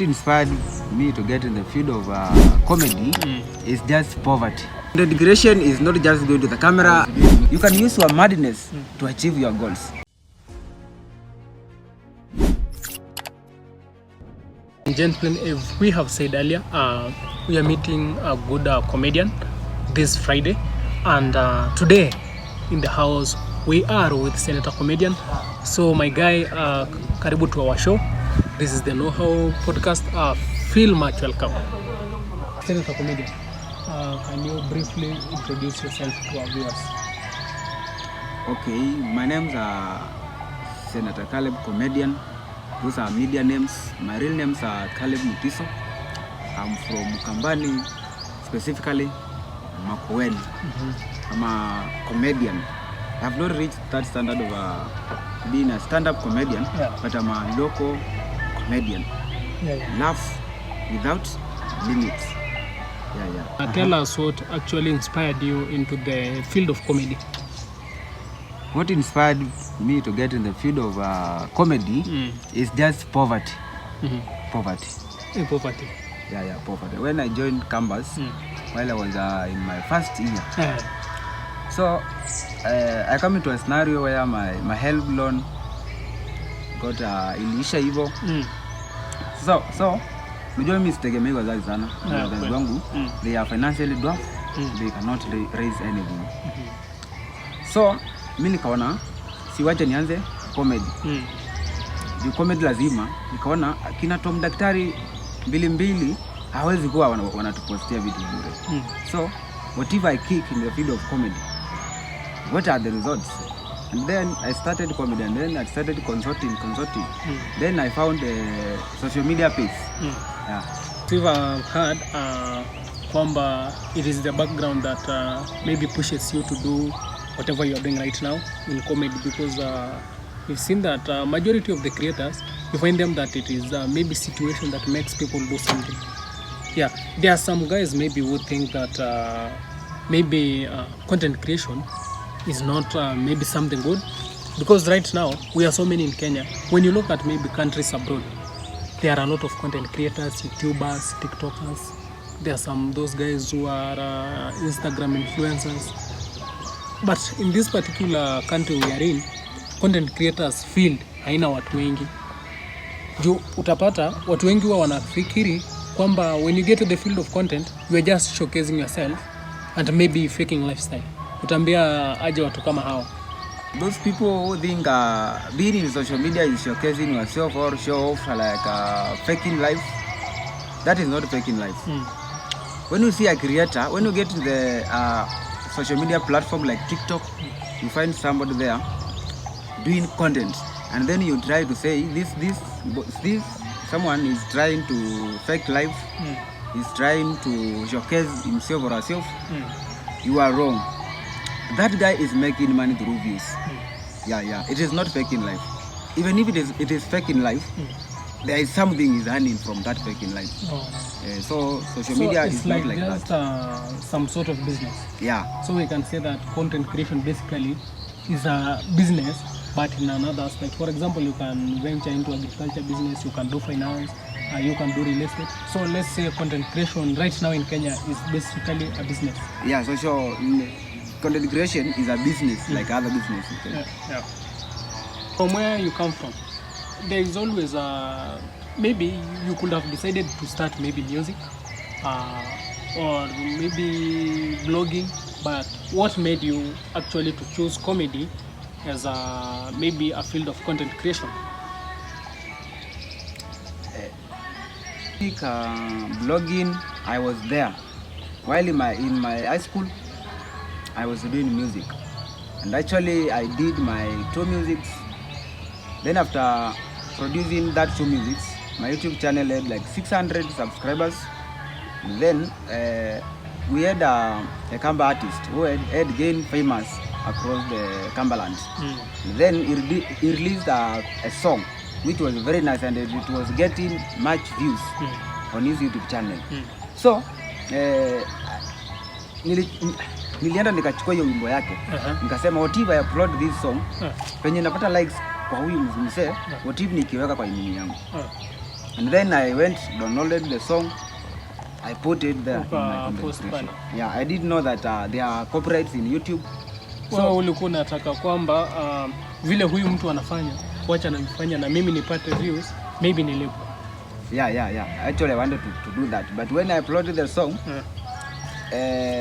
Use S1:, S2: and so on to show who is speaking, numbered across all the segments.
S1: Inspired me to get in the field of comedy is just poverty. The integration is not just going to the camera. You can use your madness to achieve your goals.
S2: Gentlemen, as we have said earlier, we are meeting a good comedian this Friday, and today in the house we are with Senator Comedian. So my guy, karibu to our show. This is the Know How podcast. Feel much welcome. Senator Comedian, can you briefly introduce yourself to our viewers?
S1: Okay, my name's Senator Caleb Comedian. Those are media names. My real names are Caleb Mutiso. I'm from Kambani, specifically Makueni. I'm a comedian. I have not reached that standard of being a stand-up comedian, but I'm a local comedian. Laugh without limits.
S2: Tell us what actually inspired you into the field of comedy.
S1: What inspired me to get in the field of comedy is just poverty. Poverty.
S2: Poverty.
S1: Poverty. When I joined campus, while I was in my first year, so I come into a scenario where my help loan got iliisha hivyo. So unajua mimi sitegemei wazazi sana. Wazazi wangu they are financially dwarf. They cannot raise anything. So mimi nikaona siwache nianze comedy. Juu comedy lazima, nikaona kina Tom Daktari mbili hawezi kuwa wanatupostia vitu bure. So whatever I kick in the field of comedy, what are the results? And then I started comedy, and then I started consulting. Then I found a social media page.
S2: We've heard kwamba it is the background that maybe pushes you to do whatever you are doing right now in comedy, because we've seen that majority of the creators, you find them that it is maybe situation that makes people do something. There are some guys maybe who think that maybe content creation is not maybe something good, because right now we are so many in Kenya. When you look at maybe countries abroad, there are a lot of content creators, YouTubers, TikTokers. There are those guys who are Instagram influencers. But in this particular country we are in, content creators field haina watu wengi. Juu utapata watu wengi huwa wanafikiri kwamba when you get to the field of content, you are just showcasing yourself and maybe faking lifestyle. Utambia aje watu kama hao?
S1: Those people who think being in social media is showcasing yourself or show off like faking life, that is not faking life. When you see a creator, when you get to the social media platform like TikTok, you find somebody there doing content, and then you try to say this someone is trying to fake life, is trying to showcase himself or herself. You are wrong. That guy is making money through views. It is not faking life. Even if it is faking life, there is something is earning from that faking life. So social media is not like
S2: just
S1: that.
S2: Some sort of business.
S1: So
S2: we can say that content creation basically is a business, but in another aspect. For example, you can venture into agriculture business, you can do finance, you can do real estate. So let's say content creation right now in Kenya is basically a business.
S1: So content creation is a business like other businesses.
S2: From where you come from, there is always maybe you could have decided to start maybe music or maybe blogging, but what made you actually to choose comedy as maybe a field of content creation?
S1: Blogging, I was there while in my high school. I was doing music, and actually I did my 2 musics. Then after producing that 2 musics, my YouTube channel had like 600 subscribers. Then we had a Kamba artist who had gained famous across the Kambaland. Then he released a song which was very nice, and it was getting much views on his YouTube channel. So nilienda nikachukua hiyo wimbo yake, nikasema what if I upload this song, penye napata likes kwa huyu mzee, what if nikiweka kwa imini yangu. And then I went, downloaded the song, I put it there in my content
S2: post
S1: creation.
S2: pale.
S1: Yeah, I didn't know that there are copyrights in YouTube.
S2: So ulikuwa unataka kwamba vile huyu mtu anafanya, wacha nifanya na mimi nipate views, maybe nilipo.
S1: Yeah. Actually, I wanted to do that. But when I uploaded the song,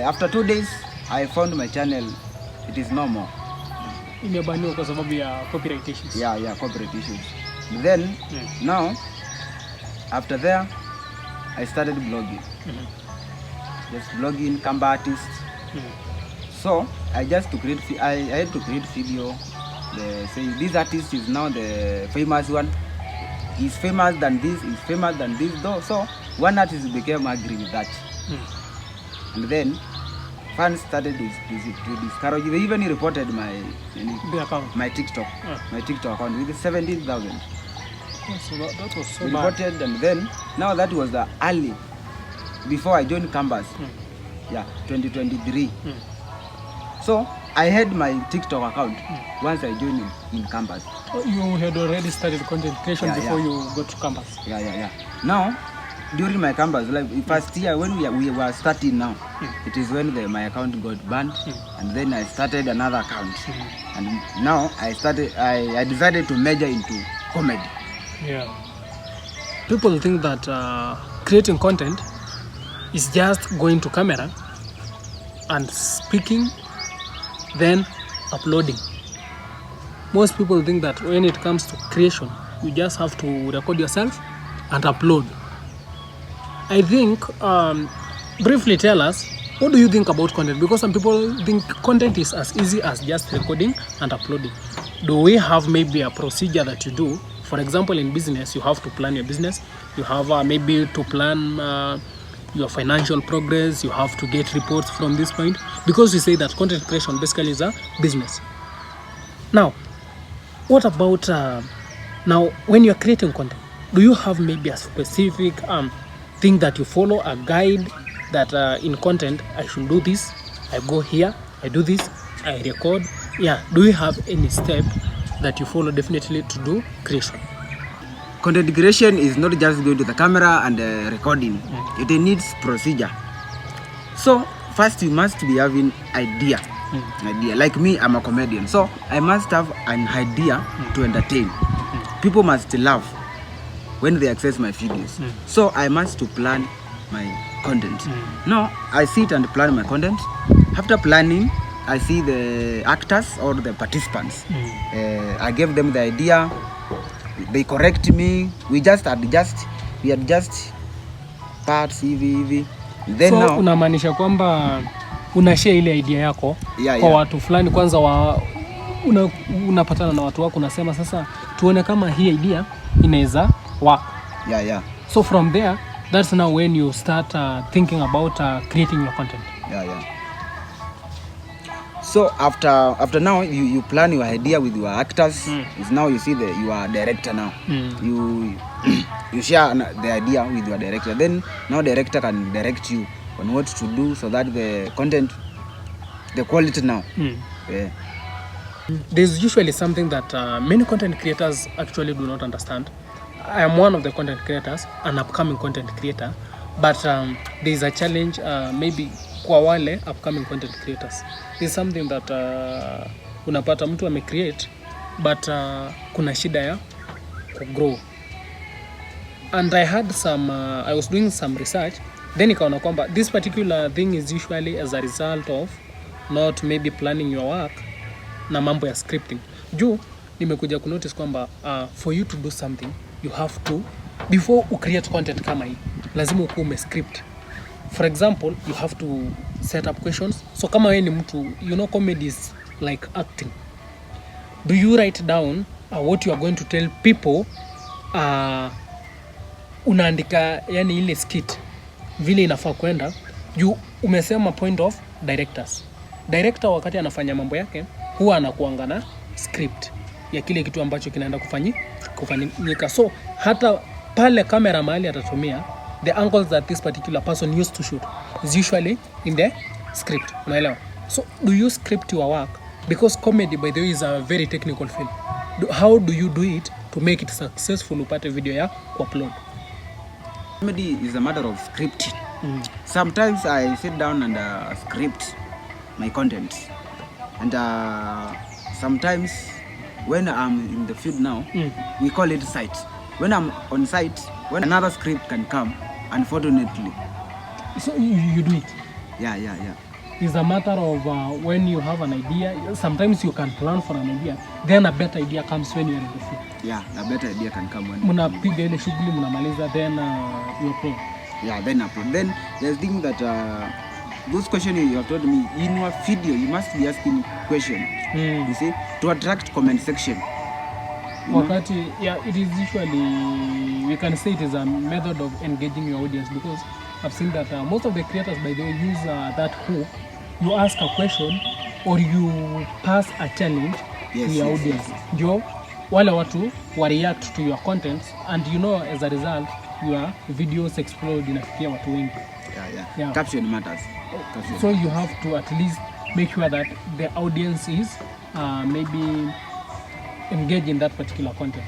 S1: after 2 days, I found my channel, it is no more.
S2: Imebaniwa kwa sababu ya copyright issues.
S1: Yeah, copyright issues. Then, now, after there, I started blogging. Just blogging, Canva artist. So, I just I had to create video. Say this artist is now the famous one. He's famous than this, he's famous than this, though. So one artist became angry with that. And then fans started to discourage. They even reported my
S2: account.
S1: My TikTok account with 17,000.
S2: So that was so
S1: reported bad. And then now that was the early before I joined Canvas. 2023. So I had my TikTok account once I joined in Canvas.
S2: Oh, you had already started content creation before you got to Canvas.
S1: Yeah. Now, during my Canvas, like first year when we were starting now, it is when my account got banned, and then I started another account, and now I decided to major into comedy.
S2: Yeah. People think that creating content is just going to camera and speaking, then uploading. Most people think that when it comes to creation, you just have to record yourself and upload. I think, briefly tell us, what do you think about content? Because some people think content is as easy as just recording and uploading. Do we have maybe a procedure that you do? For example, in business, you have to plan your business. You have maybe to plan your financial progress. You have to get reports from this point. Because we say that content creation basically is a business. Now, what about now when you're creating content? Do you have maybe a specific thing that you follow, a guide that in content I should do this, I go here, I do this, I record? Yeah, do you have any step that you follow definitely to do creation?
S1: Content creation is not just going to the camera and recording. It needs procedure. So first you must be having idea. Like me, I'm a comedian, so I must have an idea to entertain. People must laugh when they access my videos. So I must to plan my content. Now I sit and plan my content. After planning, I see the actors or the participants. I give them the idea. They correct me. We just adjust. We adjust parts hivi. Then
S2: so
S1: now
S2: unamaanisha kwamba unashare ile idea yako kwa watu fulani kwanza unapatana na watu wako unasema sasa tuone kama hii idea inaweza work.
S1: Yeah.
S2: So from there, that's now when you start thinking about creating your content.
S1: Yeah. So after now you plan your idea with your actors. Now you see you are director now. You share the idea with your director. Then now director can direct you on what to do so that the content, the quality now. Yeah.
S2: There's usually something that many content creators actually do not understand. I am one of the content creators, an upcoming content creator, but there's a challenge maybe kwa wale upcoming content creators. There's something that unapata mtu amecreate but kuna shida ya grow. And I had I was doing some research, then ikaona kwamba this particular thing is usually as a result of not maybe planning your work na mambo ya scripting. Juu nimekuja kunotice kwamba for you to do something you have to, before you create content kama hii, lazima ukuwe umescript. For example, you have to set up questions. So kama wewe ni mtu, comedy is like acting. Do you write down what you are going to tell people? Unaandika yani ile skit vile inafaa kwenda. Umesema point of directors. Director wakati anafanya mambo yake huwa anakuanga na script ya kile kitu ambacho kinaenda kufanyika. So hata pale kamera mahali atatumia, the angles that this particular person used to shoot is usually in the script. Unaelewa? So do you script your work? Because comedy, by the way, is a very technical field. How do you do it to make it successful upate video ya upload?
S1: Comedy is a matter of scripting. Sometimes I sit down and script my content, and sometimes when I'm in the field now, we call it site. When I'm on site, when another script can come, unfortunately.
S2: So you do it?
S1: Yeah.
S2: It's a matter of when you have an idea. Sometimes you can plan for an idea, then a better idea comes when you're in the field.
S1: Yeah, a better idea can come when
S2: mnapiga ile shughuli mnamaliza, then you upload.
S1: Yeah, then upload. Then there's thing that those questions you have told me in your video, you must be asking question. You see, to attract comment section.
S2: Wakati, yeah, it is usually, we can say it is a method of engaging your audience, because I've seen that most of the creators, by the way, use that hook. You ask a question or you pass a challenge to your audience. Ndio wale watu wa react to your content, and you know, as a result your videos explode, inafikia watu wengi.
S1: Yeah. Caption matters.
S2: So you have to at least make sure that the audience is maybe engaged in that particular content.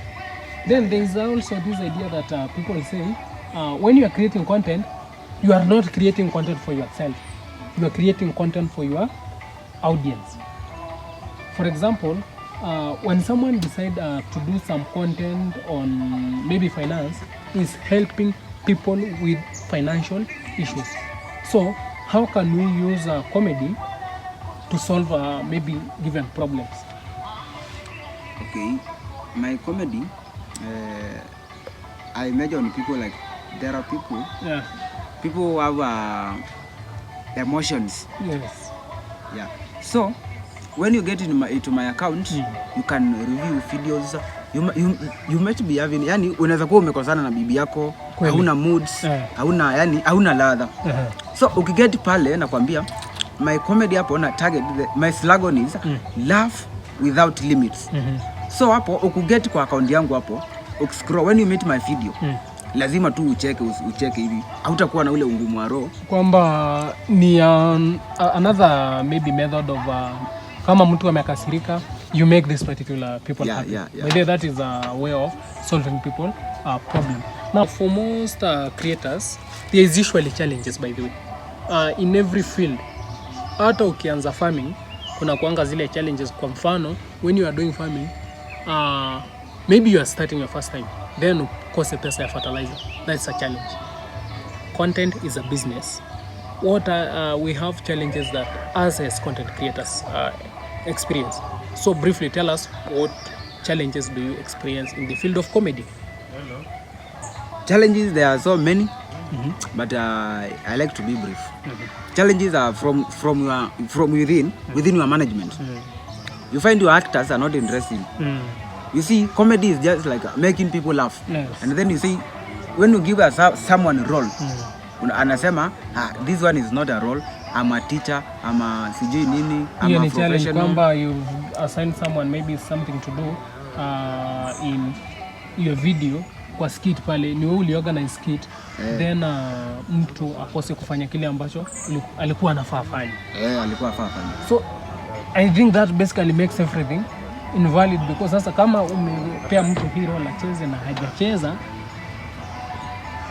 S2: Then there is also this idea that people say when you are creating content, you are not creating content for yourself. You are creating content for your audience. For example, when someone decides to do some content on maybe finance, is helping people with financial issues. So how can we use comedy to solve maybe given problems?
S1: Okay, my comedy, I imagine people like, there are people, people who have emotions.
S2: Yes.
S1: Yeah. So when you get into my account, you can review videos. You might be having, yani unaweza kuwa umekosana na bibi yako, hauna moods, hauna ladha. So ukiget pale nakwambia my comedy hapo na target, my slogan is laugh without limits. So hapo ukuget kwa account yangu hapo, ukiscroll, when you meet my video, lazima tu ucheke hivi, hautakuwa na ule ungumu wa roho,
S2: kwamba ni another maybe method of kama mtu amekasirika, you make this particular people happy. Maybe that is a way of solving people problem. Now for most creators, there is usually challenges, by the way, in every field. Hata ukianza farming kuna kuanga zile challenges. Kwa mfano, when you are doing farming, maybe you are starting your first time, then ukose pesa ya fertilizer. That's a challenge. Content is a business. What we have challenges that us as content creators experience. So briefly tell us, what challenges do you experience in the field of comedy?
S1: Challenges, there are so many, but I like to be brief. Challenges are from within your management. You find your actors are not interesting. You see, comedy is just like making people laugh. And then you see, when you give someone a role, anasema, this one is not a role, I'm a teacher, I'm a sijui nini, I'm a professional.
S2: Kwamba you've assigned someone maybe something to do in your video, kwa skit pale, ni wewe uliorganize skit, then mtu akose kufanya kile ambacho alikuwa anafaa afanye.
S1: Alikuwa anafaa afanye.
S2: So I think that basically makes everything invalid, because sasa kama umepea mtu hero la cheze na hajacheza,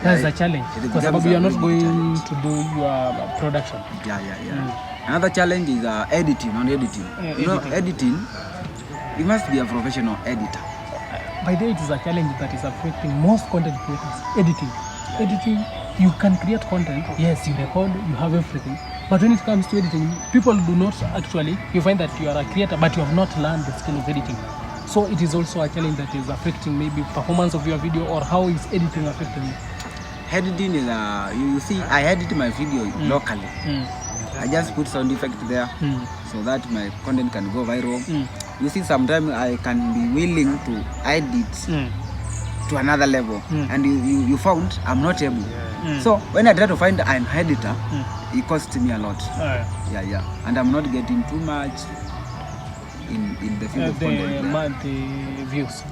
S2: that's a challenge, kwa sababu you are not going to do your production.
S1: Another challenge is editing. You know, editing, you must be a professional editor.
S2: By the way, it is a challenge that is affecting most content creators. Editing, you can create content, yes, you record, you have everything, but when it comes to editing, people do not actually, you find that you are a creator but you have not learned the skill of editing. So it is also a challenge that is affecting maybe performance of your video, or how is editing affecting you?
S1: Editing is you see, I edit my video locally. I just put sound effect there so that my content can go viral. You see, sometimes I can be willing to edit to another level, and you found I'm not able. So when I try to find an editor, it costs me a lot. And I'm not getting too much in the field of content.
S2: The views.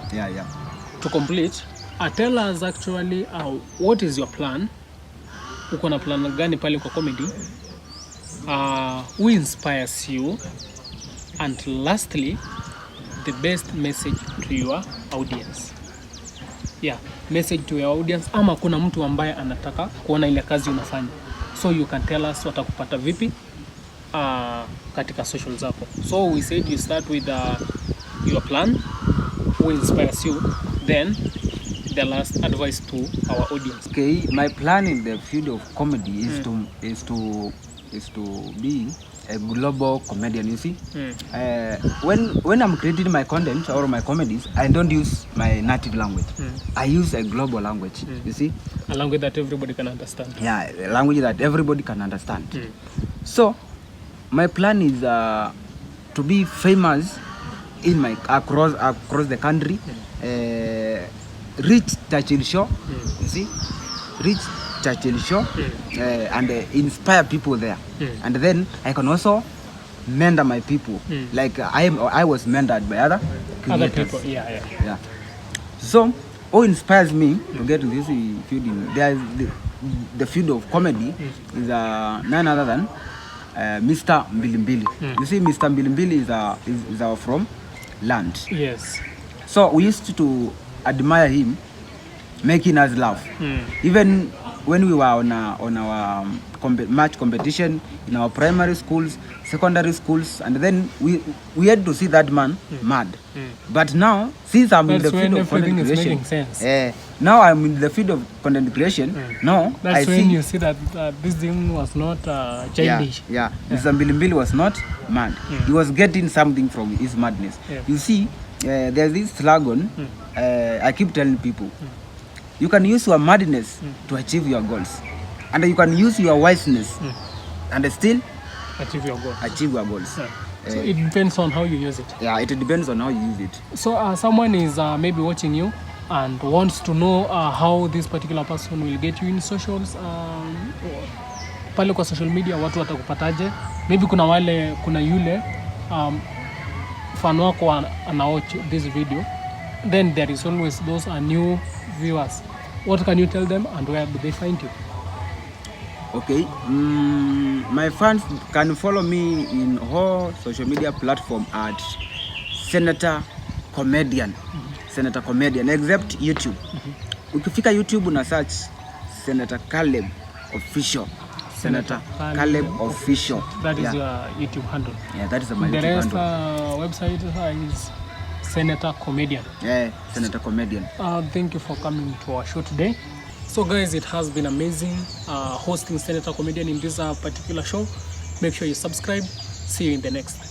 S1: To
S2: complete, tell us actually what is your plan? Uko na plan gani pale kwa comedy? Who inspires you? And lastly, the best message to your audience. message to your audience, ama kuna mtu ambaye anataka kuona ile kazi unafanya, so you can tell us watakupata vipi katika social zako. So we said you start with your plan, who inspires you, then the last advice to our audience.
S1: Okay, my plan in the field of comedy is to be a global comedian. You see, when I'm creating my content or my comedies, I don't use my native language. I use a global language. You see,
S2: a language that everybody can understand.
S1: Yeah, a language that everybody can understand. So my plan is to be famous in my across the country. Reach Churchill Show. You see, reach Churchill Show and inspire people there. And then I can also mentor my people. Like I was mentored by other
S2: people. Yeah.
S1: So what inspires me to get in this field? There's the field of comedy is none other than Mr. Mbilimbili. You see, Mr. Mbilimbili is our from land.
S2: Yes.
S1: So we used to admire him, making us laugh. Even when we were on our match competition in our primary schools, secondary schools, and then we had to see that man mad. But now, since I'm in the field of content creation, now I'm in the field of content creation. No,
S2: that's when you see that this thing was not childish.
S1: Yeah. Mr. Mbilimbili was not mad. He was getting something from his madness. You see, there's this slogan I keep telling people. You can use your madness to achieve your goals, and you can use your wiseness and still
S2: achieve your goals. So it depends on how you use it.
S1: Yeah, it depends on how you use it.
S2: So someone is maybe watching you and wants to know how this particular person will get you in socials. Pale kwa social media watu watakupataje? Maybe kuna yule fan wako watch this video, then there is always those new viewers. What can you tell them and where do they find you?
S1: Okay, my fans can follow me in all social media platform at Senator Comedian. Senator Comedian, except YouTube. Ukifika YouTube una search Senator Caleb Official. Senator Caleb Official.
S2: That is your YouTube handle.
S1: Yeah, that is my YouTube
S2: handle.
S1: The
S2: rest website is Senator Comedian.
S1: Yeah, Senator Comedian.
S2: Thank you for coming to our show today. So guys, it has been amazing hosting Senator Comedian in this particular show. Make sure you subscribe. See you in the next.